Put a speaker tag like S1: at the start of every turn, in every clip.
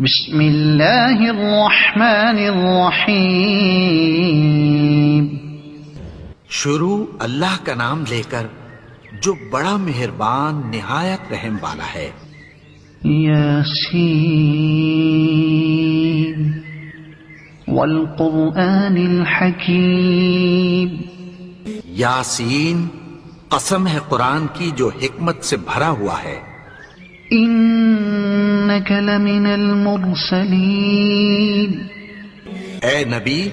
S1: بسم اللہ الرحمن الرحیم.
S2: شروع اللہ کا نام لے کر جو بڑا مہربان نہایت رحم والا ہے.
S1: یاسین والقرآن الحکیم.
S2: یاسین، قسم ہے قرآن کی جو حکمت سے بھرا ہوا ہے.
S1: انک لمن المرسلین.
S2: اے نبی،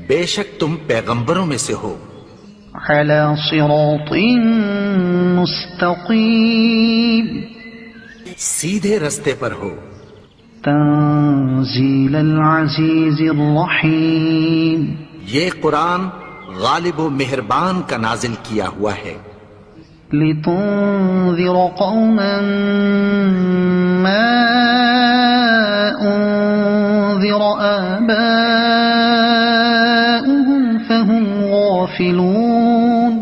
S2: بے شک تم پیغمبروں میں سے ہو.
S1: علی صراط مستقیم.
S2: سیدھے رستے پر ہو.
S1: تنزیل العزیز الرحیم.
S2: یہ قرآن غالب و مہربان کا نازل کیا ہوا ہے.
S1: لتنذر قوما ما انذر آباؤهم فهم غافلون.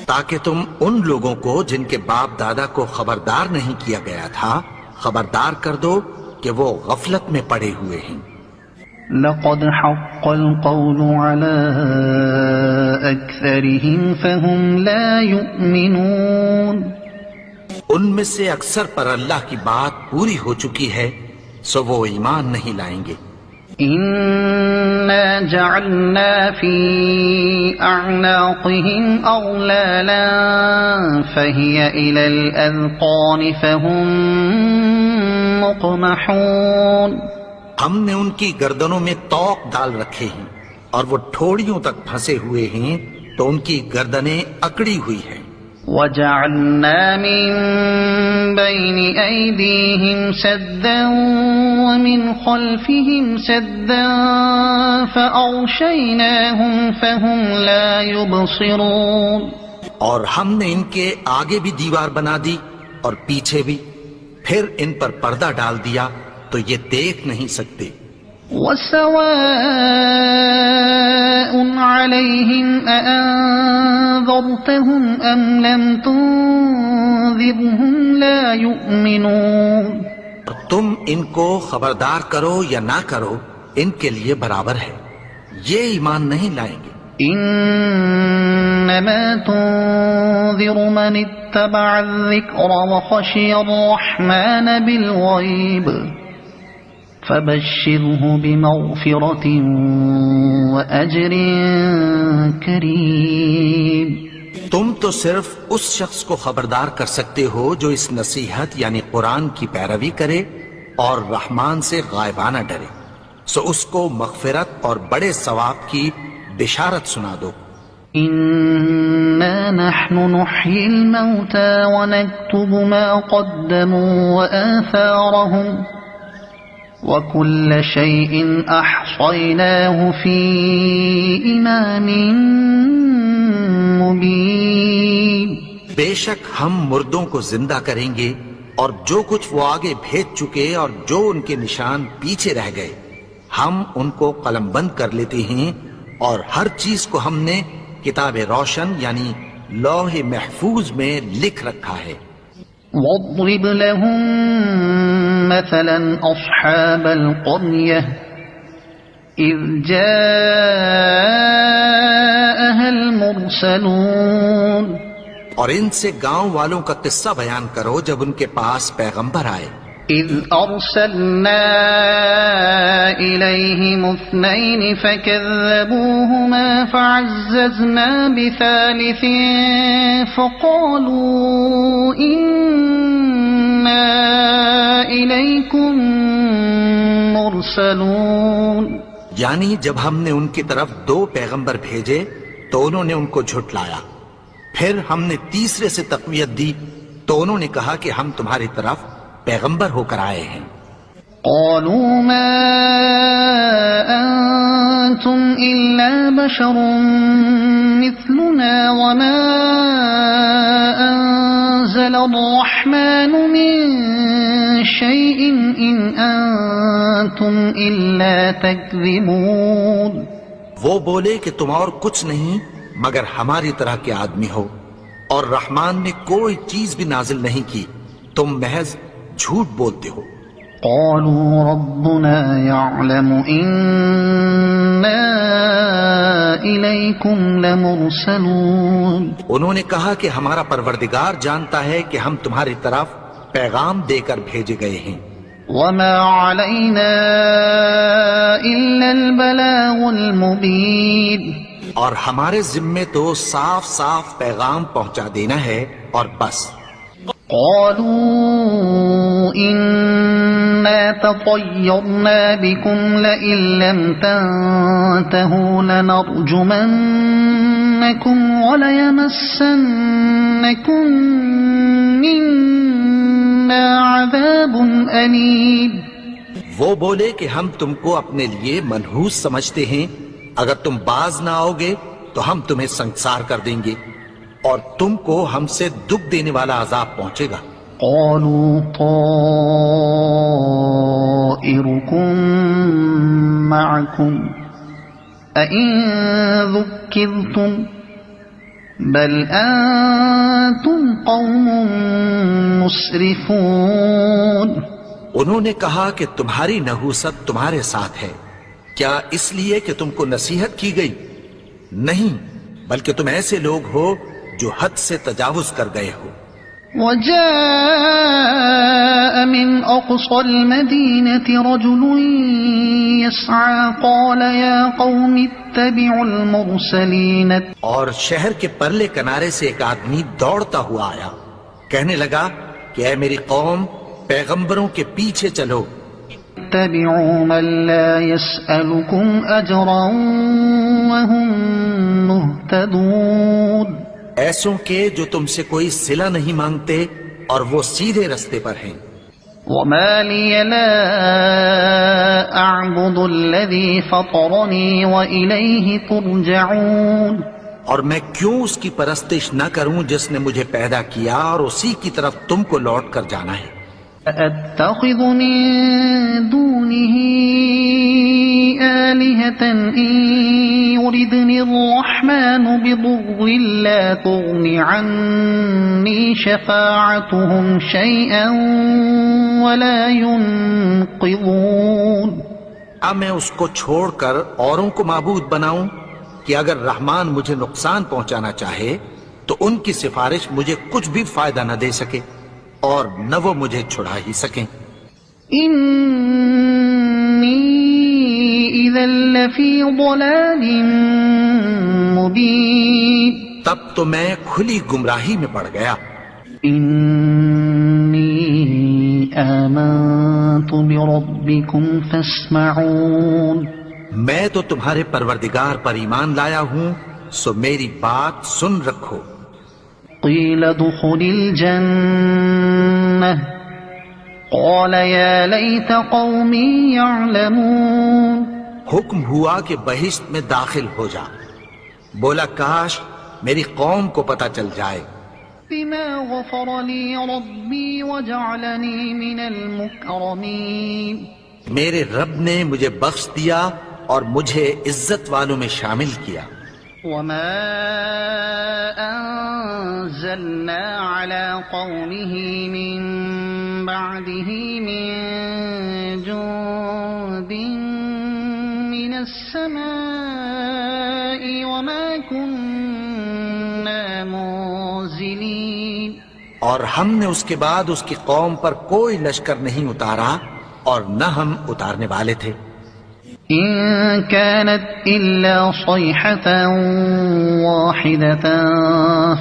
S2: تاکہ تم ان لوگوں کو جن کے باپ دادا کو خبردار نہیں کیا گیا تھا خبردار کر دو کہ وہ غفلت میں پڑے ہوئے ہیں.
S1: لقد حق القول على أكثرهم فهم لا يؤمنون.
S2: ان میں سے اکثر پر اللہ کی بات پوری ہو چکی ہے سو وہ ایمان نہیں لائیں گے.
S1: إنا جعلنا في أعناقهم أغلالا فهي إلى الأذقان فهم مقمحون.
S2: ہم نے ان کی گردنوں میں طوق ڈال رکھے ہیں اور وہ ٹھوڑیوں تک پھنسے ہوئے ہیں تو ان کی گردنیں اکڑی ہوئی ہیں.
S1: وَجَعَلْنَا مِن بَيْنِ أَيْدِيهِمْ سَدًّا وَمِنْ خَلْفِهِمْ سَدًّا فَأَغْشَيْنَاهُمْ فَهُمْ لَا يُبْصِرُونَ. اور ہم نے ان کے آگے بھی دیوار بنا دی اور پیچھے بھی، پھر ان پر پردہ ڈال دیا تو یہ دیکھ نہیں سکتے. وَسَوَاءٌ عَلَيْهِمْ أَأَنذَرْتَهُمْ أَمْ لَمْ تُنذِرْهُمْ لَا يُؤْمِنُونَ.
S2: تم ان کو خبردار کرو یا نہ کرو ان کے لیے برابر ہے، یہ ایمان نہیں لائیں گے.
S1: انما تنذر من اتبع الذکر وخشی الرحمن بالغیب فبشره بمغفرة وأجر کریم.
S2: تم تو صرف اس شخص کو خبردار کر سکتے ہو جو اس نصیحت یعنی قرآن کی پیروی کرے اور رحمان سے غائبانہ ڈرے، سو اس کو مغفرت اور بڑے ثواب کی بشارت سنا دو.
S1: إنا نحن نحيي الموتى ونكتب ما قدموا وآثارهم وكل شيء أحصيناه في إمام مبين.
S2: بے شک ہم مردوں کو زندہ کریں گے اور جو کچھ وہ آگے بھیج چکے اور جو ان کے نشان پیچھے رہ گئے ہم ان کو قلم بند کر لیتے ہیں اور ہر چیز کو ہم نے کتاب روشن یعنی لوح محفوظ میں لکھ رکھا ہے.
S1: واضرب لهم مثلا أصحاب القرية إذ جاءها المرسلون.
S2: اور ان سے گاؤں والوں کا قصہ بیان کرو جب ان کے پاس پیغمبر آئے.
S1: إذ أرسلنا إليهم 2 فكذبوهما فعززنا بثالث فقالوا إنا إليكم مرسلون.
S2: یعنی جب ہم نے ان کی طرف 2 پیغمبر بھیجے تو انہوں نے ان کو جھٹلایا، پھر ہم نے تیسرے سے تقویت دی تو انہوں نے کہا کہ ہم تمہاری طرف پیغمبر ہو کر آئے ہیں.
S1: قالوا ما أنتم إلا بشر مثلنا وما أنزل الرحمن من شيء إن أنتم إلا تكذبون.
S2: وہ بولے کہ تم اور کچھ نہیں مگر ہماری طرح کے آدمی ہو اور رحمان نے کوئی چیز بھی نازل نہیں کی، تم محض جھوٹ بولتے ہو.
S3: قالوا ربنا يعلم إنا إليكم لمرسلون.
S2: انہوں نے کہا کہ ہمارا پروردگار جانتا ہے کہ ہم تمہاری طرف پیغام دے کر بھیجے گئے ہیں.
S3: وما علينا إلا البلاغ المبين.
S2: اور ہمارے ذمے تو صاف صاف پیغام پہنچا دینا ہے اور بس.
S3: قالوا إنا تطيرنا بكم لئن لم تنتهوا لنرجمنكم وليمسنكم منا عذاب أليم.
S2: وہ بولے کہ ہم تم کو اپنے لیے منحوس سمجھتے ہیں، اگر تم باز نہ آؤ گے تو ہم تمہیں سنسار کر دیں گے اور تم کو ہم سے دکھ دینے والا عذاب پہنچے گا.
S3: قالوا طائركم معكم أئن ذكرتم بل أنتم قوم مسرفون.
S2: انہوں نے کہا کہ تمہاری نحوست تمہارے ساتھ ہے، کیا اس لیے کہ تم کو نصیحت کی گئی؟ نہیں، بلکہ تم ایسے لوگ ہو جو حد سے تجاوز کر گئے ہو.
S3: وجاء من أقصى المدينة رجل يسعى قال يا قوم اتبعوا المرسلين.
S2: اور شہر کے پرلے کنارے سے ایک آدمی دوڑتا ہوا آیا، کہنے لگا کہ اے میری قوم، پیغمبروں کے پیچھے چلو.
S3: اتبعوا من لا يسألكم أجرا وهم مهتدون.
S2: ایسوں کے جو تم سے کوئی صلہ نہیں مانگتے اور وہ سیدھے رستے پر ہیں.
S3: وما لي لا أعبد الذي فطرني وإليه ترجعون.
S2: اور میں کیوں اس کی پرستش نہ کروں جس نے مجھے پیدا کیا اور اسی کی طرف تم کو لوٹ کر جانا ہے.
S3: أَأَتَّخِذُ مِن دُونِهِ آلِهَةً إِن يُرِدْنِ الرَّحْمَنُ بِضُرٍّ لَّا تُغْنِ عَنِّي شَفَاعَتُهُمْ شَيْئًا وَلَا يُنقِذُونَ.
S2: اب میں اس کو چھوڑ کر اوروں کو معبود بناؤں کہ اگر رحمان مجھے نقصان پہنچانا چاہے تو ان کی سفارش مجھے کچھ بھی فائدہ نہ دے سکے اور نہ وہ مجھے چھڑا ہی سکیں.
S3: إِنِّي إِذًا لَّفِي ضَلَالٍ مُّبِينٍ.
S2: تب تو میں کھلی گمراہی میں پڑ گیا.
S3: إِنِّي آمَنتُ بِرَبِّكُمْ فَاسْمَعُونِ.
S2: میں تو تمہارے پروردگار پر ایمان لایا ہوں، سو میری بات سن رکھو.
S3: قِيلَ ادْخُلِ الْجَنَّةَ قَالَ يَا لَيْتَ قَوْمِي يَعْلَمُونَ.
S2: حکم ہوا کہ بہشت میں داخل ہو جا. بولا کاش میری قوم کو پتہ چل جائے.
S3: بِمَا غَفَرَ لِي رَبِّي وَجَعَلَنِي مِنَ الْمُكْرَمِينَ.
S2: میرے رب نے مجھے بخش دیا اور مجھے عزت والوں میں شامل کیا.
S3: وَمَا أَنزَلْنَا عَلَى قَوْمِهِ مِن بَعْدِهِ مِن جُندٍ مِّنَ السَّمَاءِ وَمَا كُنَّا مُنزِلِينَ.
S2: اور ہم نے اس کے بعد اس کی قوم پر کوئی لشکر نہیں اتارا اور نہ ہم اتارنے والے تھے.
S3: إِن كَانَتْ إِلَّا صَيْحَةً وَاحِدَةً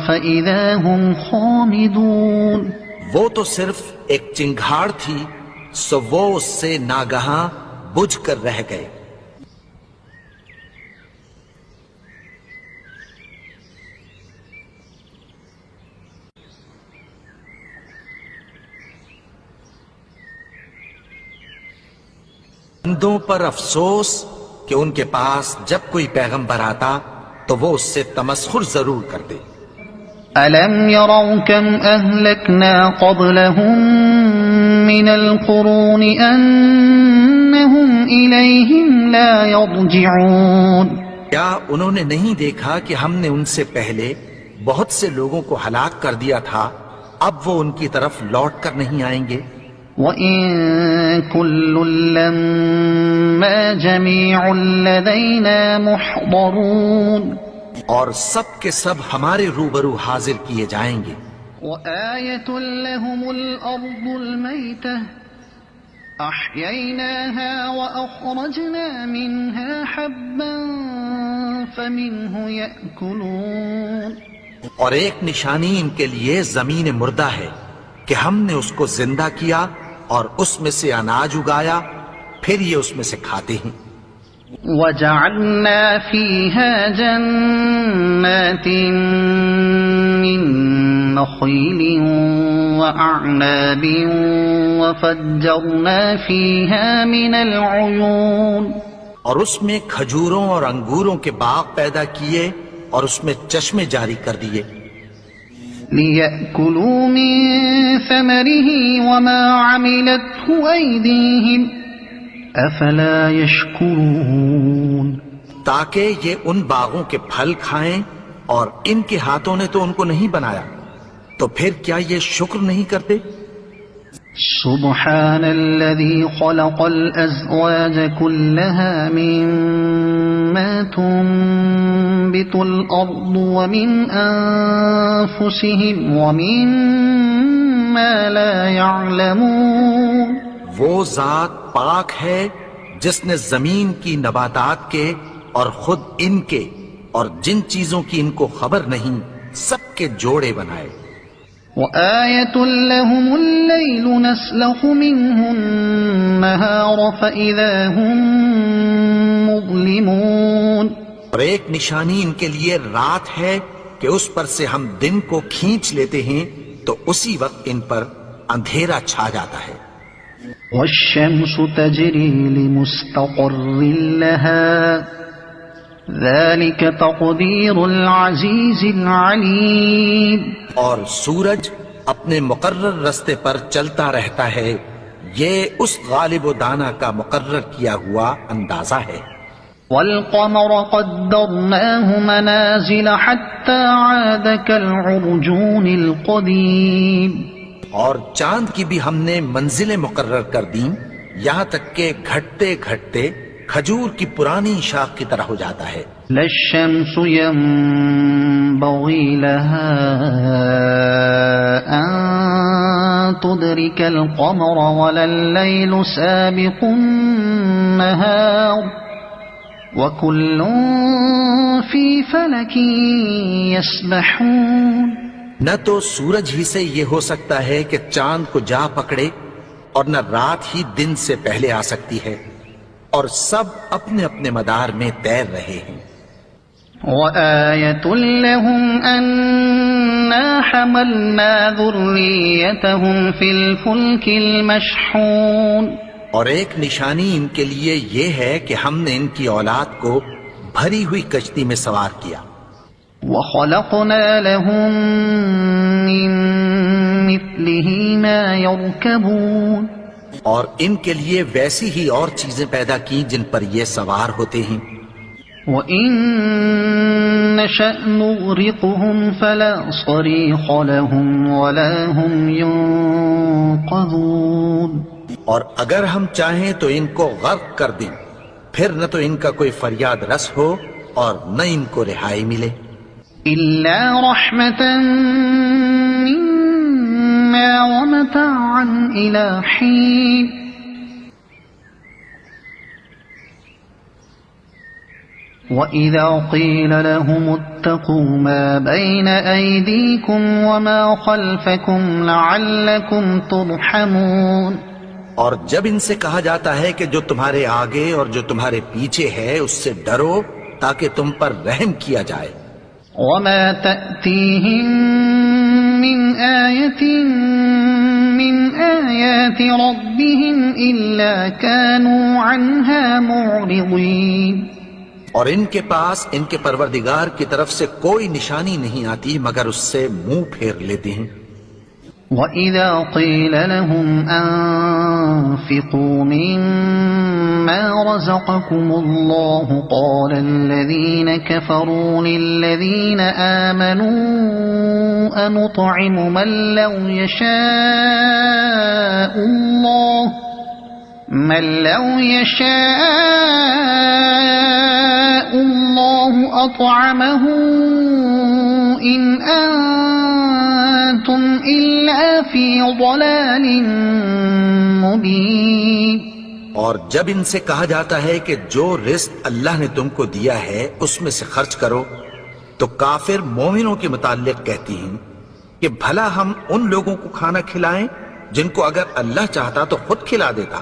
S3: فَإِذَا هُمْ خَامِدُونَ.
S2: وہ تو صرف ایک چنگھاڑ تھی، سو وہ اس سے ناگہاں بجھ کر رہ گئے. بندوں پر افسوس کہ ان کے پاس جب کوئی پیغمبر آتا تو وہ اس سے تمسخر ضرور کرتے.
S3: أَلَمْ يَرَوْا كَمْ أَهْلَكْنَا قَبْلَهُمْ مِنَ الْقُرُونِ أَنَّهُمْ إِلَيْهِمْ لَا يَرْجِعُونَ.
S2: کیا انہوں نے نہیں دیکھا کہ ہم نے ان سے پہلے بہت سے لوگوں کو ہلاک کر دیا تھا، اب وہ ان کی طرف لوٹ کر نہیں آئیں گے.
S3: وَإِن كُلٌّ لَّمَّا جَمِيعٌ لَّدَيْنَا مُحْضَرُونَ
S2: اور سب کے سب ہمارے روبرو حاضر کیے جائیں گے.
S3: وَآيَةٌ لَّهُمُ الْأَرْضُ الْمَيْتَةُ أَحْيَيْنَاهَا وَأَخْرَجْنَا مِنْهَا حَبًّا فَمِنْهُ يَأْكُلُونَ.
S2: اور ایک نشانی ان کے لیے زمین مردہ ہے کہ ہم نے اس کو زندہ کیا اور اس میں سے اناج اگایا، پھر یہ اس میں سے کھاتے ہیں.
S3: وَجَعَلْنَا فِيهَا جَنَّاتٍ مِّن نَّخِيلٍ وَأَعْنَابٍ وَفَجَّرْنَا فِيهَا مِنَ الْعُيُونِ.
S2: اور اس میں کھجوروں اور انگوروں کے باغ پیدا کیے اور اس میں چشمے جاری کر دیے.
S3: لِيَأْكُلُوا مِن ثَمَرِهِ وَمَا عَمِلَتْهُ أَيْدِيهِمْ أَفَلَا يَشْكُرُونَ.
S2: تاکہ یہ ان باغوں کے پھل کھائیں اور ان کے ہاتھوں نے تو ان کو نہیں بنایا، تو پھر کیا یہ شکر نہیں کرتے؟
S3: سبحان الذي خلق الأزواج كلها مما تنبت الأرض ومن أنفسهم ومما لا يعلمون.
S2: وہ ذات پاک ہے جس نے زمین کی نباتات کے اور خود ان کے اور جن چیزوں کی ان کو خبر نہیں سب کے جوڑے بنائے.
S3: وَآيَةٌ لَّهُمُ اللَّيْلُ نَسْلَخُ مِنْهُ النَّهَارَ فَإِذَا هُم مُّظْلِمُونَ.
S2: اور ایک نشانی ان کے لیے رات ہے کہ اس پر سے ہم دن کو کھینچ لیتے ہیں تو اسی وقت ان پر اندھیرا چھا جاتا ہے.
S3: وَالشَّمْسُ تَجْرِي لِمُسْتَقَرٍّ لَّهَا ذَلِكَ تَقْدِيرُ الْعَزِيزِ الْعَلِيمِ.
S2: اور سورج اپنے مقرر رستے پر چلتا رہتا ہے، یہ اس غالب و دانا کا مقرر کیا ہوا اندازہ ہے.
S3: وَالْقَمَرَ قَدَّرْنَاهُ مَنَازِلَ حَتَّى عَادَ كَالْعُرْجُونِ الْقَدِيمِ.
S2: اور چاند کی بھی ہم نے منزلیں مقرر کر دیں یہاں تک کہ گھٹتے گھٹتے کھجور کی پرانی شاخ کی طرح ہو جاتا ہے.
S3: لَا الشَّمْسُ يَنبَغِي لَهَا أَن تُدْرِكَ الْقَمَرَ وَلَا اللَّيْلُ سَابِقُ النَّهَارِ وَكُلٌّ فِي فَلَكٍ يَسْبَحُونَ.
S2: نہ تو سورج ہی سے یہ ہو سکتا ہے کہ چاند کو جا پکڑے اور نہ رات ہی دن سے پہلے آ سکتی ہے، اور سب اپنے اپنے مدار میں تیر رہے ہیں.
S3: وَآيَةٌ لَّهُمْ أَنَّا حَمَلْنَا ذُرِّيَّتَهُمْ فِي الْفُلْكِ الْمَشْحُونِ.
S2: اور ایک نشانی ان کے لیے یہ ہے کہ ہم نے ان کی اولاد کو بھری ہوئی کشتی میں سوار کیا.
S3: وَخَلَقْنَا لَهُم مِّن مِّثْلِهِ مَا يَرْكَبُونَ.
S2: اور ان کے لیے ویسی ہی اور چیزیں پیدا کی جن پر یہ سوار ہوتے ہیں.
S3: وَإِن نَّشَأْ نُغْرِقْهُمْ فَلَا صَرِيخَ لَهُمْ وَلَا هُمْ يُنقَذُونَ.
S2: اور اگر ہم چاہیں تو ان کو غرق کر دیں، پھر نہ تو ان کا کوئی فریاد رس ہو اور نہ ان کو رہائی ملے.
S3: إِلَّا رَحْمَةً مِّنَّا وَمَتَاعًا إِلَىٰ حِينٍ. وَإِذَا قِيلَ لَهُمُ اتَّقُوا مَا بَيْنَ أَيْدِيكُمْ وَمَا خَلْفَكُمْ لَعَلَّكُمْ تُرْحَمُونَ.
S2: اور جب ان سے کہا جاتا ہے کہ جو تمہارے آگے اور جو تمہارے پیچھے ہے اس سے ڈرو تاکہ تم پر رحم کیا جائے.
S3: وَمَا تَأْتِيهِم مِّنْ آيَةٍ مِّنْ آيَاتِ رَبِّهِمْ إِلَّا كَانُوا عَنْهَا مُعْرِضِينَ.
S2: اور ان کے پاس ان کے پروردگار کی طرف سے کوئی نشانی نہیں آتی مگر اس سے منہ پھیر لیتے ہیں.
S3: وَإِذَا قِيلَ لَهُمْ أَنفِقُوا مِمَّا رَزَقَكُمُ اللَّهُ قَالَ الَّذِينَ كَفَرُوا لِلَّذِينَ آمَنُوا أَنُطْعِمُ مَن لَّوْ يَشَاءُ اللَّهُ أَطْعَمَهُ إِنْ أَنتُمْ إِلَّا فِي ضَلَالٍ مُبِينٍ۔
S2: اور جب ان سے کہا جاتا ہے کہ جو رزق اللہ نے تم کو دیا ہے اس میں سے خرچ کرو، تو کافر مومنوں کے متعلق کہتی ہیں کہ بھلا ہم ان لوگوں کو کھانا کھلائیں جن کو اگر اللہ چاہتا تو خود کھلا دیتا۔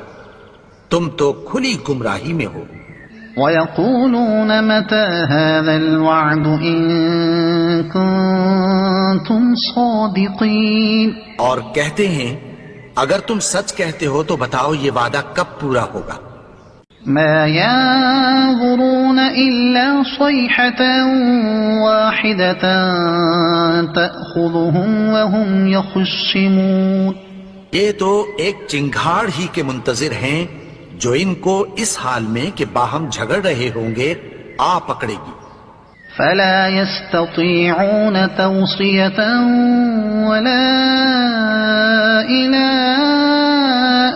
S2: تم تو کھلی گمراہی میں ہو۔
S3: وَيَقُولُونَ مَتَى هَذَا الْوَعْدُ إِن كُنتُمْ صَادِقِينَ،
S2: اور کہتے ہیں اگر تم سچ کہتے ہو تو بتاؤ یہ وعدہ کب پورا ہوگا؟
S3: مَا يَنظُرُونَ إِلَّا صَيْحَةً وَاحِدَةً تَأْخُذُهُمْ وَهُمْ يَخِصِّمُونَ،
S2: یہ تو ایک چنگھاڑ ہی کے منتظر ہیں جو ان کو اس حال میں کہ باہم جھگڑ رہے ہوں گے آ پکڑے گی۔
S3: فَلَا يَسْتَطِيعُونَ تَوْصِيَةً وَلَا إِلَىٰ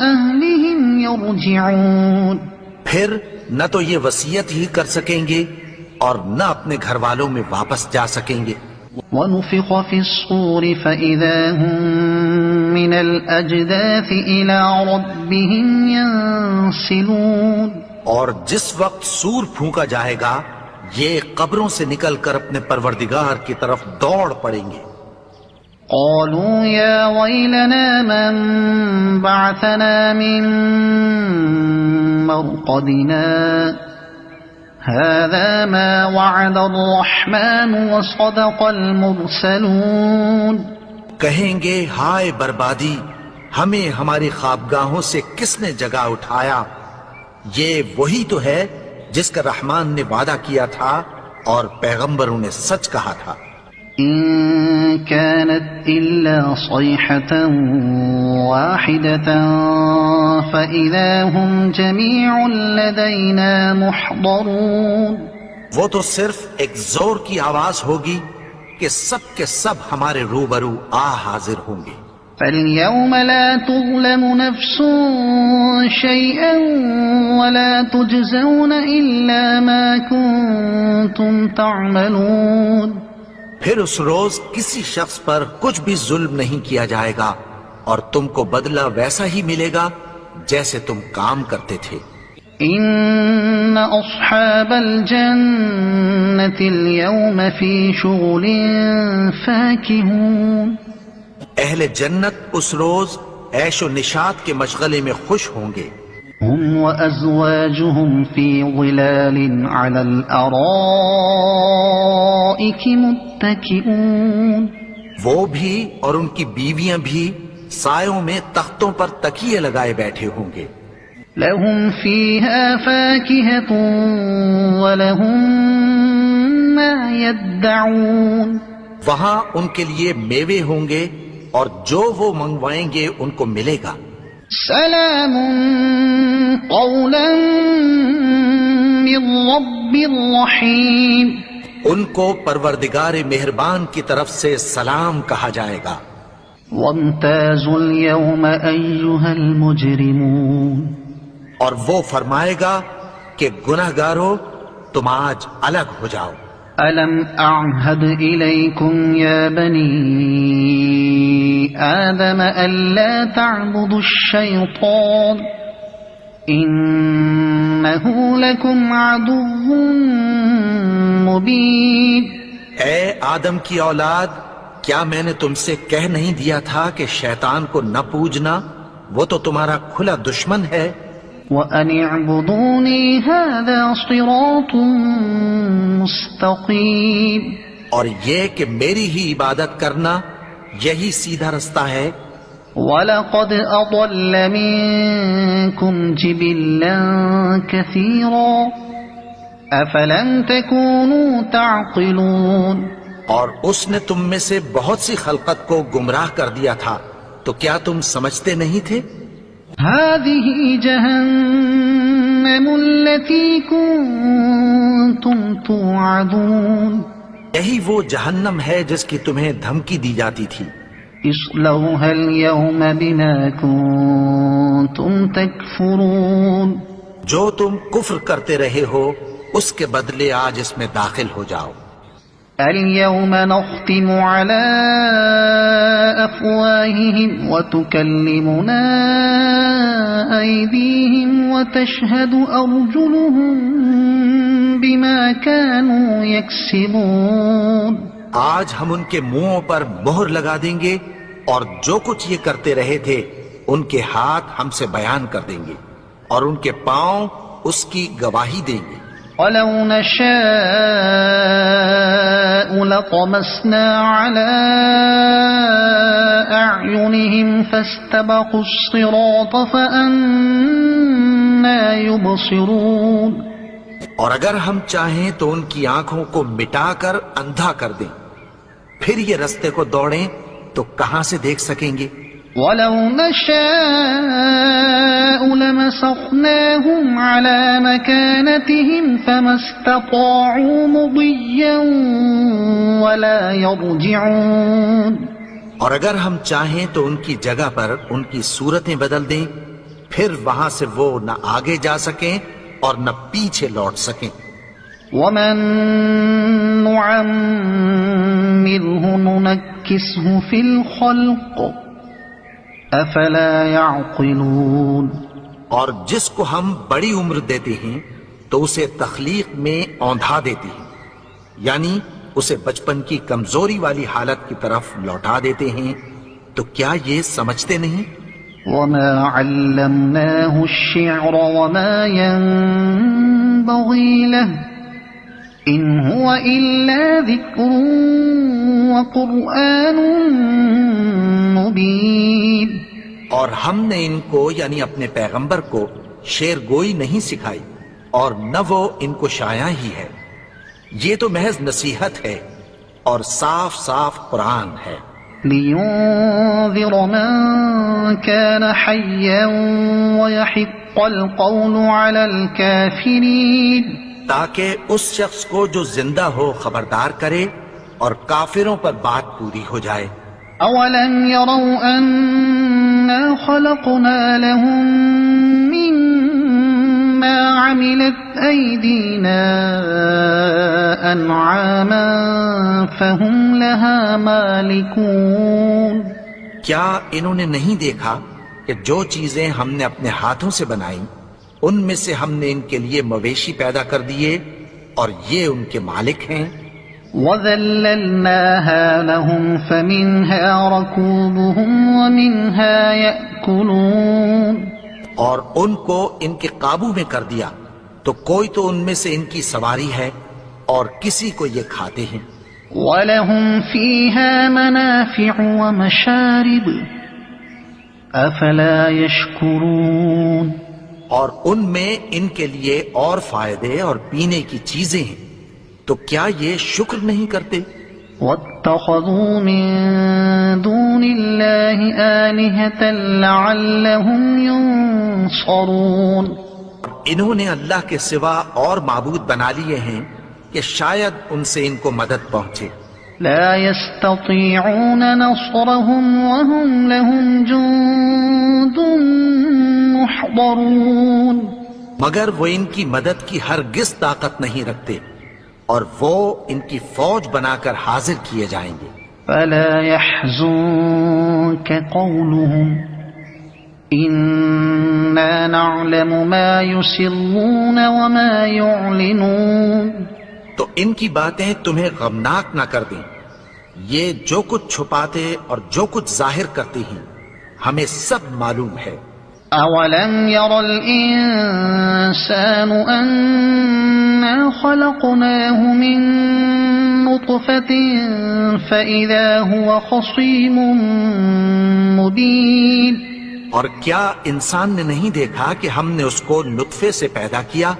S3: أَهْلِهِمْ يَرْجِعُونَ،
S2: پھر نہ تو یہ وصیت ہی کر سکیں گے اور نہ اپنے گھر والوں میں واپس جا سکیں گے۔
S3: وَنُفِخَ فِي الصُّورِ فَإِذَا هُم مِّنَ الْأَجْدَاثِ إِلَىٰ رَبِّهِمْ يَنسِلُونَ،
S2: اور جس وقت سور پھونکا جائے گا یہ قبروں سے نکل کر اپنے پروردگار کی طرف دوڑ پڑیں گے۔
S3: قالوا يا ويلنا من بعثنا من مرقدنا هذا ما وعد الرحمن وصدق المرسلون،
S2: کہیں گے ہائے بربادی، ہمیں ہماری خوابگاہوں سے کس نے جگا اٹھایا؟ یہ وہی تو ہے جس کا رحمان نے وعدہ کیا تھا اور پیغمبروں نے سچ کہا تھا۔
S3: إن كانت إلا صيحة واحدة فإذا هم جميع لدينا محضرون،
S2: وہ تو صرف ایک زور کی آواز ہوگی کہ سب کے سب ہمارے روبرو حاضر ہوں گے۔
S3: فاليوم لا تظلم نفس شيئا ولا تجزون إلا ما كنتم تعملون،
S2: پھر اس روز کسی شخص پر کچھ بھی ظلم نہیں کیا جائے گا اور تم کو بدلہ ویسا ہی ملے گا جیسے تم کام کرتے تھے۔
S3: إن أصحاب الجنة اليوم في شغل فاكهون،
S2: اہل جنت اس روز عیش و نشاط کے مشغلے میں خوش ہوں گے۔
S3: هم وأزواجهم في ظلال على الأرائك متكئون،
S2: وہ بھی اور ان کی بیویاں بھی سایوں میں تختوں پر تکیے لگائے بیٹھے ہوں گے۔
S3: لهم فيها فاكهة ولهم ما يدعون،
S2: وہاں ان کے لیے میوے ہوں گے اور جو وہ منگوائیں گے ان کو ملے گا۔
S3: سلام قولا من رب رحیم،
S2: ان کو پروردگار مہربان کی طرف سے سلام کہا جائے گا۔
S3: وامتازوا اليوم أيها المجرمون،
S2: اور وہ فرمائے گا کہ گناہگارو تم آج الگ ہو جاؤ۔
S3: ألم أعهد إليكم يا بني آدم ألا تعبدوا الشيطان إنه لكم عدو مبين،
S2: اے آدم کی اولاد، کیا میں نے تم سے کہہ نہیں دیا تھا کہ شیطان کو نہ پوجنا، وہ تو تمہارا کھلا دشمن ہے۔
S3: وَأَنِ اعْبُدُونِي هَذَا صِرَاطٌ مُسْتَقِيمٌ،
S2: اور یہ کہ میری ہی عبادت کرنا یہی سیدھا رستہ ہے۔
S3: وَلَقَدْ أَضَلَّ مِنكُمْ جِبِلًّا كَثِيرًا أَفَلَمْ تَكُونُوا تَعْقِلُونَ،
S2: اور اس نے تم میں سے بہت سی خلقت کو گمراہ کر دیا تھا، تو کیا تم سمجھتے نہیں تھے؟
S3: هذه جهنم التي كنتم توعدون
S2: یہی وہ جہنم ہے جس کی تمہیں دھمکی دی جاتی تھی.
S3: اصلوها اليوم بما كنتم تكفرون
S2: جو تم کفر کرتے رہے ہو اس کے بدلے آج اس میں داخل ہو جاؤ.
S3: اليوم نختم على أفواههم وتكلمنا أيديهم وتشهد أرجلهم بما كانوا يكسبون.
S2: آج ہم ان کے منہوں پر مہر لگا دیں گے اور جو کچھ یہ کرتے رہے تھے ان کے ہاتھ ہم سے بیان کر دیں گے اور ان کے پاؤں اس کی گواہی دیں گے.
S3: ولو نشاء لطمسنا على أعينهم فاستبقوا الصراط فأنى يبصرون.
S2: اور اگر ہم چاہیں تو ان کی آنکھوں کو مٹا کر اندھا کر دیں، پھر یہ رستے کو دوڑیں تو کہاں سے دیکھ سکیں گے.
S3: ولو نشاء لمسخناهم على مكانتهم فما استطاعوا مضيا ولا يرجعون.
S2: اور اگر ہم چاہیں تو ان کی جگہ پر ان کی صورتیں بدل دیں، پھر وہاں سے وہ نہ آگے جا سکیں اور نہ پیچھے لوٹ سکیں.
S3: ومن نعمره ننكسه في الخلق افلا يعقلون.
S2: اور جس کو ہم بڑی عمر دیتے ہیں تو اسے تخلیق میں اوندھا دیتے ہیں، یعنی اسے بچپن کی کمزوری والی حالت کی طرف لوٹا دیتے ہیں. تو کیا یہ سمجھتے نہیں؟
S3: وما علمناه الشعر وما ينبغي له ان هو الا ذكر وقرآن مبين.
S2: اور ہم نے ان کو یعنی اپنے پیغمبر کو شعر گوئی نہیں سکھائی اور نہ وہ ان کو شاعر ہی ہے، یہ تو محض نصیحت ہے اور صاف صاف قرآن ہے.
S3: لينذر من كان حيا ويحق القول على الكافرين.
S2: تاکہ اس شخص کو جو زندہ ہو خبردار کرے اور کافروں پر بات پوری ہو جائے.
S3: اولم يروا انا خلقنا لهم مما عملت ايدينا انعاما فهم لها مالكون.
S2: کیا انہوں نے نہیں دیکھا کہ جو چیزیں ہم نے اپنے ہاتھوں سے بنائیں ان میں سے ہم نے ان کے لیے مویشی پیدا کر دیے اور یہ ان کے مالک ہیں.
S3: وَذَلَّلْنَاهَا لَهُمْ فَمِنْهَا رَكُوبُهُمْ وَمِنْهَا يَأْكُلُونَ.
S2: اور ان کو ان کے قابو میں کر دیا تو کوئی تو ان میں سے ان کی سواری ہے اور کسی کو یہ کھاتے ہیں.
S3: وَلَهُمْ فِيهَا مَنَافِعُ وَمَشَارِبُ أَفَلَا يَشْكُرُونَ.
S2: اور ان میں ان کے لیے اور فائدے اور پینے کی چیزیں ہیں، تو کیا یہ شکر نہیں کرتے؟
S3: وَاتَّخَذُوا مِن دُونِ اللَّهِ آلِهَةً لَعَلَّهُمْ يُنصَرُونَ.
S2: انہوں نے اللہ کے سوا اور معبود بنا لیے ہیں کہ شاید ان سے ان کو مدد پہنچے.
S3: لا يستطيعون نصرهم وهم لهم جند محضرون.
S2: مگر وہ ان کی مدد کی ہرگز طاقت نہیں رکھتے اور وہ ان کی فوج بنا کر حاضر کیے جائیں گے.
S3: فلا يحزنك قولهم إنا نعلم ما يسرون وما يعلنون.
S2: تو ان کی باتیں تمہیں غمناک نہ کر دیں، یہ جو کچھ چھپاتے اور جو کچھ ظاہر کرتے ہیں ہمیں سب معلوم ہے.
S3: أولم ير الإنسان أنا خلقناه من نطفة فإذا هو خصيم مبين.
S2: اور کیا انسان نے نہیں دیکھا کہ ہم نے اس کو نطفے سے پیدا کیا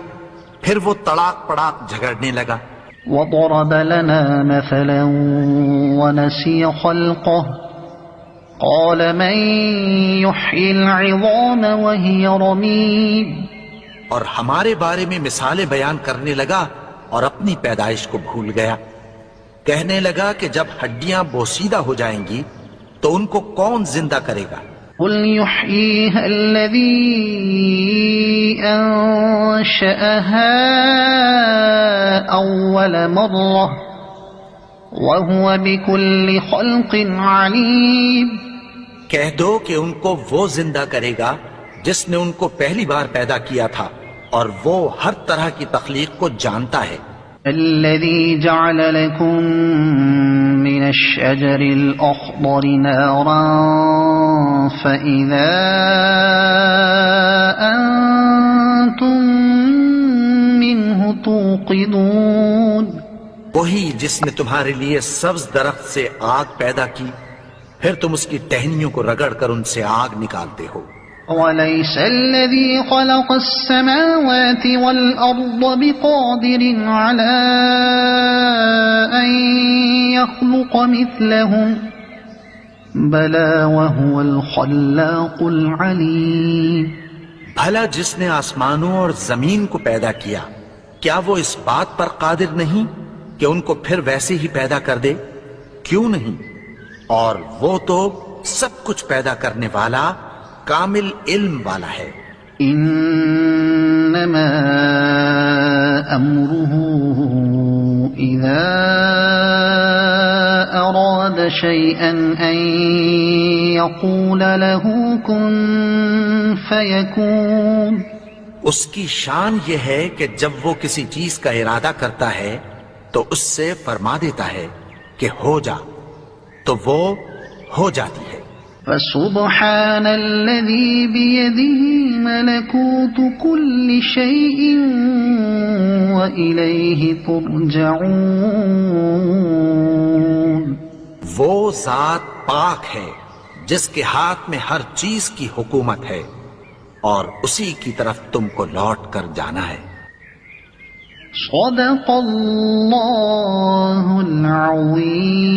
S2: پھر وہ تڑاک پڑاک جھگڑنے لگا.
S3: وضرب لنا مثلا ونسي خلقه قال من يحيي العظام وهي رميم
S2: اور ہمارے بارے میں مثالیں بیان کرنے لگا اور اپنی پیدائش کو بھول گیا. کہنے لگا کہ جب ہڈیاں بوسیدہ ہو جائیں گی تو ان کو کون زندہ کرے گا؟
S3: قل يحييها الذي أنشأها أول مرة وهو بكل خلق عليم.
S2: کہہ دو کہ ان کو وہ زندہ کرے گا جس نے ان کو پہلی بار پیدا کیا تھا اور وہ ہر طرح کی تخلیق کو جانتا ہے.
S3: الذي جعل لكم من الشجر الأخضر نارا فإذا أنتم منه توقدون.
S2: وہی جس نے تمہارے لیے سبز درخت سے آگ پیدا کی پھر تم اس کی ٹہنیوں کو رگڑ کر ان سے آگ نکالتے ہو.
S3: وليس الذي خلق السماوات والأرض بقادر على أن يخلق مثلهم بلى وهو الخلاق العليم.
S2: بھلا جس نے آسمانوں اور زمین کو پیدا کیا کیا وہ اس بات پر قادر نہیں کہ ان کو پھر ویسے ہی پیدا کر دے؟ کیوں نہیں؟ اور وہ تو سب کچھ پیدا کرنے والا کامل علم والا ہے.
S3: انما امره اذا اراد شيئا ان يقول له كن فيكون.
S2: اس کی شان یہ ہے کہ جب وہ کسی چیز کا ارادہ کرتا ہے تو اس سے فرما دیتا ہے کہ ہو جا تو وہ ہو جاتی ہے.
S3: فسبحان الذي بيده ملكوت كل شيء وإليه ترجعون.
S2: وہ ذات پاک ہے جس کے ہاتھ میں ہر چیز کی حکومت ہے اور اسی کی طرف تم کو لوٹ کر جانا ہے.
S3: صدق اللہ العظیم.